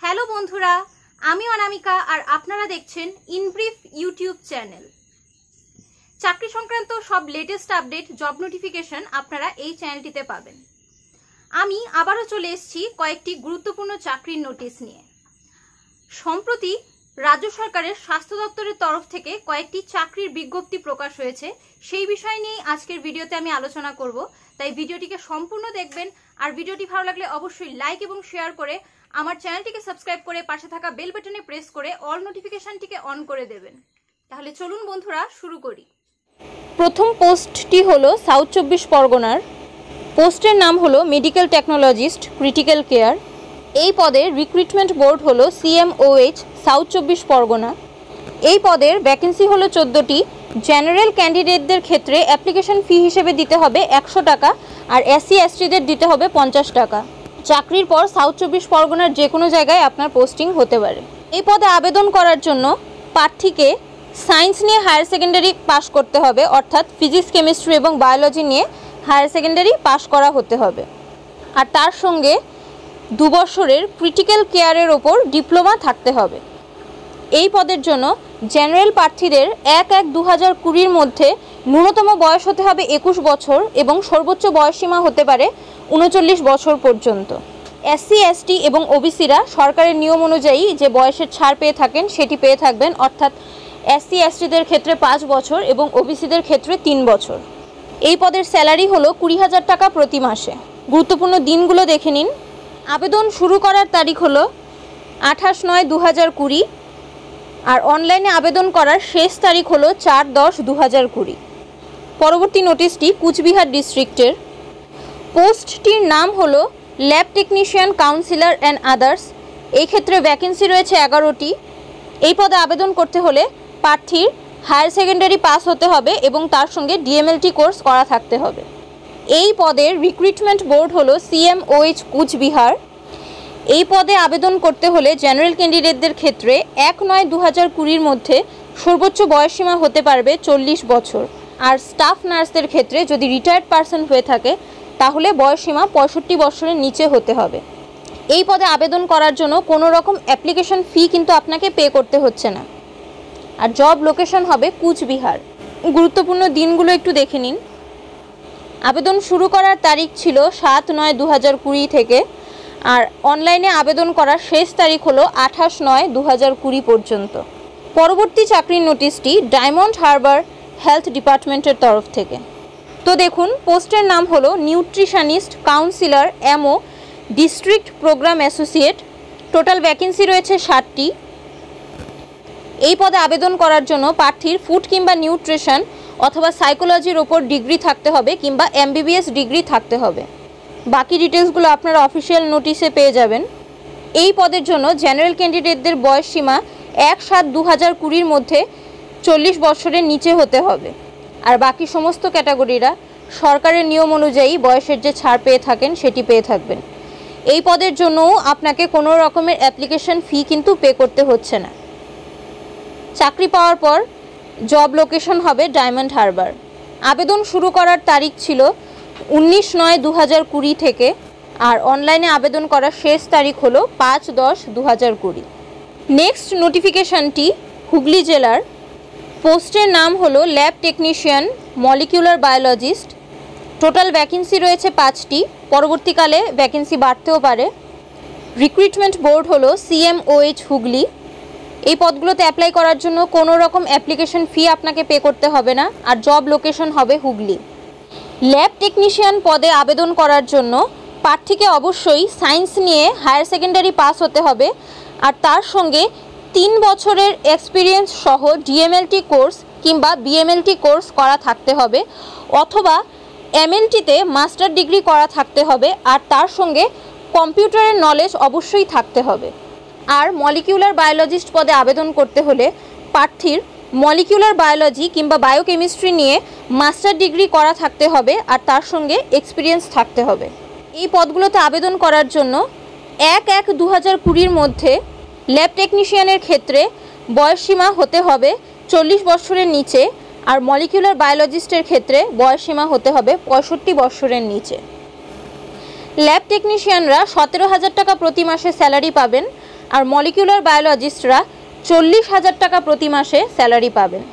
Hello বন্ধুরা, আমি অনামিকা আর আপনারা দেখছেন ইনব্রিফ ইউটিউব চ্যানেল। চাকরি সংক্রান্ত সব লেটেস্ট আপডেট, জব নোটিফিকেশন আপনারা এই চ্যানেলটিতে পাবেন। আমি আবারও চলে এসেছি কয়েকটি গুরুত্বপূর্ণ চাকরির নোটিশ নিয়ে। সম্প্রতি রাজ্য সরকারের স্বাস্থ্য দপ্তরের তরফ থেকে কয়েকটি চাকরির বিজ্ঞপ্তি প্রকাশ হয়েছে। সেই বিষয় নিয়েই আজকের ভিডিওতে আমি আলোচনা করব, তাই ভিডিওটিকে সম্পূর্ণ দেখবেন। আর ভিডিওটি ভালো লাগলে অবশ্যই লাইক এবং শেয়ার করে আমার চ্যানেলটিকে সাবস্ক্রাইব করে পাশে থাকা বেল বাটনে প্রেস করে অল নোটিফিকেশনটিকে অন করে দেবেন। তাহলে চলুন বন্ধুরা শুরু করি। প্রথম পোস্টটি হলো সাউথ 24 পরগনার। পোস্টের নাম হলো মেডিকেল টেকনোলজিস্ট ক্রিটিক্যাল কেয়ার। এই পদের রিক্রুটমেন্ট বোর্ড হলো CMOH সাউথ 24 পরগনা। এই পদের ভ্যাকেন্সি হলো 14টি। জেনারেল ক্যান্ডিডেটদের ক্ষেত্রে অ্যাপ্লিকেশন ফি হিসেবে দিতে হবে 100 টাকা, আর SC/STদের দিতে হবে 50 টাকা। চাকরির পর সাউথ 24 পরগনার যে কোনো জায়গায় আপনার পোস্টিং হতে পারে। এই পদে আবেদন করার জন্য প্রার্থীকে সায়েন্স নিয়ে হায়ার সেকেন্ডারি পাস করতে হবে, অর্থাৎ ফিজিক্স, কেমিস্ট্রি এবং বায়োলজি নিয়ে হায়ার সেকেন্ডারি পাস করা হতে হবে। আর তার সঙ্গে 2 বছরের ক্রিটিক্যাল কেয়ারের ওপর ডিপ্লোমা থাকতে হবে। এই পদের জন্য জেনারেল প্রার্থীদের 1/1/2020 মধ্যে ন্যূনতম বয়স হতে হবে 21 বছর এবং সর্বোচ্চ বয়সসীমা হতে পারে 39 বছর পর্যন্ত। SC/ST এবং OBCরা সরকারের নিয়ম অনুযায়ী যে বয়সের ছাড় পেয়ে থাকেন সেটি পেয়ে থাকবেন, অর্থাৎ SC/STদের ক্ষেত্রে 5 বছর এবং OBCদের ক্ষেত্রে 3 বছর। এই পদের স্যালারি হলো 20,000 টাকা প্রতি মাসে। গুরুত্বপূর্ণ দিনগুলো দেখে নিন। আবেদন শুরু করার তারিখ হলো 28/9/2020, আর অনলাইনে আবেদন করার শেষ তারিখ হলো 4/10/2020। পরবর্তী নোটিশটি কুচবিহার ডিস্ট্রিক্টের। পোস্টটির নাম হলো lab technician councillor and others. এই ক্ষেত্রে ভ্যাকেন্সি রয়েছে 11টি। এই পদে আবেদন করতে হলে প্রার্থীর হায়ার সেকেন্ডারি পাস হতে হবে এবং তার সঙ্গে DMLT কোর্স করা থাকতে হবে। এই পদের রিক্রুটমেন্ট বোর্ড হলো CMOH কুচবিহার। এই পদে আবেদন করতে হলে জেনারেল ক্যান্ডিডেটদের ক্ষেত্রে 1/9/2020 মধ্যে সর্বোচ্চ বয়সসীমা হতে পারবে 40 বছর, আর স্টাফ নার্সদের ক্ষেত্রে যদি রিটায়ার্ড পারসন হয়ে থাকে তাহলে বয়সসীমা 65 বছরের নিচে হতে হবে। এই পদে আবেদন করার জন্য কোনো রকম অ্যাপ্লিকেশন ফি কিন্তু আপনাকে পে করতে হচ্ছে না। আর জব লোকেশন হবে কুচবিহার। গুরুত্বপূর্ণ দিনগুলো একটু দেখে নিন। আবেদন শুরু করার তারিখ ছিল 7/9/2020 থেকে, আর অনলাইনে আবেদন করার শেষ তারিখ হলো 28/9/2020 পর্যন্ত। পরবর্তী চাকরির নোটিশটি ডায়মন্ড হারবার হেলথ ডিপার্টমেন্টের তরফ থেকে। তো দেখুন, পোস্টের নাম হলো nutritionist counsellor MO district programme associate. Total vacancy রয়েছে 60টি। এই পদে আবেদন করার জন্য প্রার্থীর ফুড কিংবা নিউট্রিশন অথবা সাইকোলজির ওপর ডিগ্রি থাকতে হবে কিংবা MBBS ডিগ্রি থাকতে হবে। বাকি ডিটেলসগুলো আপনারা অফিসিয়াল নোটিশে পেয়ে যাবেন। এই পদের জন্য জেনারেল ক্যান্ডিডেটদের বয়স সীমা 1/7/2020 মধ্যে 40 বছরের নিচে হতে হবে, আর বাকি সমস্ত ক্যাটাগরিরা সরকারের নিয়ম অনুযায়ী বয়সের যে ছাড় পেয়ে থাকেন সেটি পেয়ে থাকবেন। এই পদের জন্যও আপনাকে কোনো রকমের অ্যাপ্লিকেশন ফি কিন্তু পে করতে হচ্ছে না। চাকরি পাওয়ার পর জব লোকেশন হবে ডায়মন্ড হারবার। আবেদন শুরু করার তারিখ ছিল 19/9/2020 থেকে, আর অনলাইনে আবেদন করার শেষ তারিখ হলো 5/10/2020। নেক্সট নোটিফিকেশনটি হুগলি জেলার। পোস্টের নাম হলো lab technician molecular biologist. Total vacancy রয়েছে 5টি। পরবর্তীকালে ভ্যাকেন্সি বাড়তেও পারে। রিক্রুটমেন্ট বোর্ড হলো CMOH হুগলি। এই পদগুলোতে অ্যাপ্লাই করার জন্য কোনো রকম অ্যাপ্লিকেশন ফি আপনাকে পে করতে হবে না, আর জব লোকেশন হবে হুগলি। ল্যাব টেকনিশিয়ান পদে আবেদন করার জন্য প্রার্থীকে অবশ্যই সায়েন্স নিয়ে হায়ার সেকেন্ডারি পাস হতে হবে, আর তার সঙ্গে 3 বছরের এক্সপিরিয়েন্স সহ DMLT কোর্স কিংবা BMLT কোর্স করা থাকতে হবে, অথবা MLTতে মাস্টার ডিগ্রি করা থাকতে হবে, আর তার সঙ্গে কম্পিউটারের নলেজ অবশ্যই থাকতে হবে। আর মলিকিউলার বায়োলজিস্ট পদে আবেদন করতে হলে প্রার্থীর মলিকিউলার বায়োলজি কিংবা বায়োকেমিস্ট্রি নিয়ে মাস্টার ডিগ্রি করা থাকতে হবে, আর তার সঙ্গে এক্সপিরিয়েন্স থাকতে হবে। এই পদগুলোতে আবেদন করার জন্য 1/1/2020 মধ্যে ল্যাব টেকনিশিয়ানের ক্ষেত্রে বয়সসীমা হতে হবে 40 বছরের নিচে, আর মলিকিউলার বায়োলজিস্টের ক্ষেত্রে বয়সসীমা হতে হবে 65 বছরের নিচে। ল্যাব টেকনিশিয়ানরা 17,000 টাকা প্রতি মাসে স্যালারি পাবেন, আর মলিকিউলার বায়োলজিস্টরা 40,000 টাকা প্রতি মাসে স্যালারি পাবেন।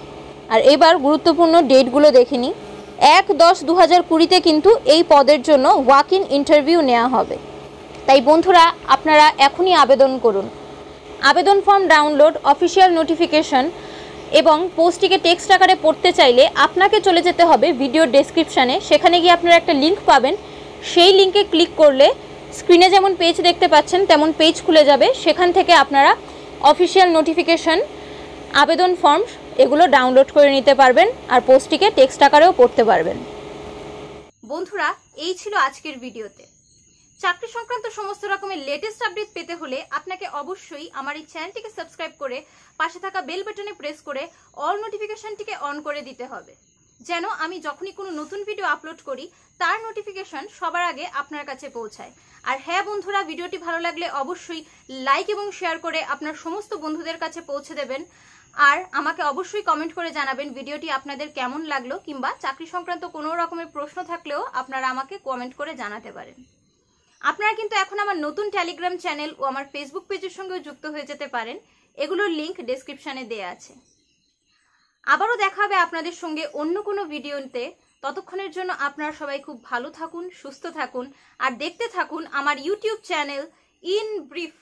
আর এবার গুরুত্বপূর্ণ ডেটগুলো দেখে নিই। 1/10/2020 কিন্তু এই পদের জন্য ওয়াক ইন ইন্টারভিউ নেওয়া হবে। তাই বন্ধুরা, আপনারা এখনই আবেদন করুন। আবেদন ফর্ম ডাউনলোড, অফিসিয়াল নোটিফিকেশন এবং পোস্টটিকে টেক্সট আকারে পড়তে চাইলে আপনাকে চলে যেতে হবে ভিডিওর ডেসক্রিপশানে। সেখানে গিয়ে আপনারা একটা লিঙ্ক পাবেন। সেই লিঙ্কে ক্লিক করলে স্ক্রিনে যেমন পেজ দেখতে পাচ্ছেন তেমন পেজ খুলে যাবে। সেখান থেকে আপনারা অফিসিয়াল নোটিফিকেশন, আবেদন ফর্ম এগুলো ডাউনলোড করে নিতে পারবেন আর পোস্টটিকে টেক্সট আকারেও পড়তে পারবেন। বন্ধুরা, এই ছিল আজকের ভিডিওতে। চাকরি সংক্রান্ত সমস্ত রকমের লেটেস্ট আপডেট পেতে হলে আপনাকে অবশ্যই আমার এই চ্যানেলটিকে সাবস্ক্রাইব করে পাশে থাকা বেল বাটনে প্রেস করে অল নোটিফিকেশনটিকে অন করে দিতে হবে, যেন আমি যখনই কোনো নতুন ভিডিও আপলোড করি তার নোটিফিকেশন সবার আগে আপনার কাছে পৌঁছায়। আর হ্যাঁ বন্ধুরা, ভিডিওটি ভালো লাগলে অবশ্যই লাইক এবং শেয়ার করে আপনার সমস্ত বন্ধুদের কাছে পৌঁছে দেবেন। আর আমাকে অবশ্যই কমেন্ট করে জানাবেন ভিডিওটি আপনাদের কেমন লাগলো, কিংবা চাকরি সংক্রান্ত কোনো রকমের প্রশ্ন থাকলেও আপনারা আমাকে কমেন্ট করে জানাতে পারেন। আপনারা কিন্তু এখন আমার নতুন টেলিগ্রাম চ্যানেল ও আমার ফেসবুক পেজের সঙ্গেও যুক্ত হয়ে যেতে পারেন। এগুলোর লিংক ডেসক্রিপশনে দেয়া আছে। আবারও দেখা হবে আপনাদের সঙ্গে অন্য কোনো ভিডিওতে। ততক্ষণের জন্য আপনারা সবাই খুব ভালো থাকুন, সুস্থ থাকুন আর দেখতে থাকুন আমার ইউটিউব চ্যানেল ইন ব্রিফ।